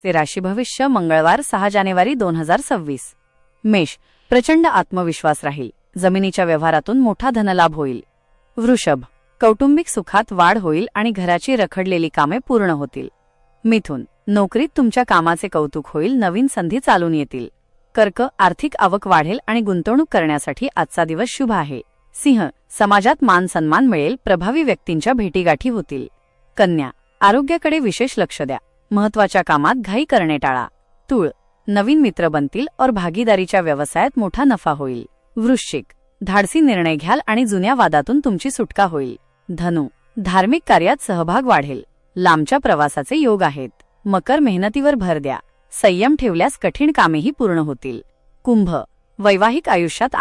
ते राशी भविष्य मंगळवार 6 जानेवारी 2026. मेष, प्रचंड आत्मविश्वास राहील. जमिनीच्या व्यवहारातून मोठा धनलाभ होईल. वृषभ, कौटुंबिक सुखात वाढ होईल आणि घराची रखडलेली कामे पूर्ण होतील. मिथुन, नोकरीत तुमच्या कामाचे कौतुक होईल. नवीन संधी चालून येतील. कर्क, आर्थिक आवक वाढेल आणि गुंतवणूक करण्यासाठी आजचा दिवस शुभ आहे. सिंह, समाजात मान सन्मान मिळेल. प्रभावी व्यक्तींच्या भेटीगाठी होतील. कन्या, आरोग्याकडे विशेष लक्ष द्या. महत्त्वाच्या कामात घाई करणे टाळा. तुळ, नवीन मित्र बनतील और भागीदारीच्या व्यवसायात मोठा नफा होईल. वृश्चिक, धाडसी निर्णय घ्याल आणि जुन्या वादातून तुमची सुटका होईल. धनु, धार्मिक कार्यात सहभाग वाढेल. लांबच्या प्रवासाचे योग आहेत. मकर, मेहनतीवर भर द्या. संयम ठेवल्यास कठीण कामेही पूर्ण होतील. कुंभ, वैवाहिक आयुष्यात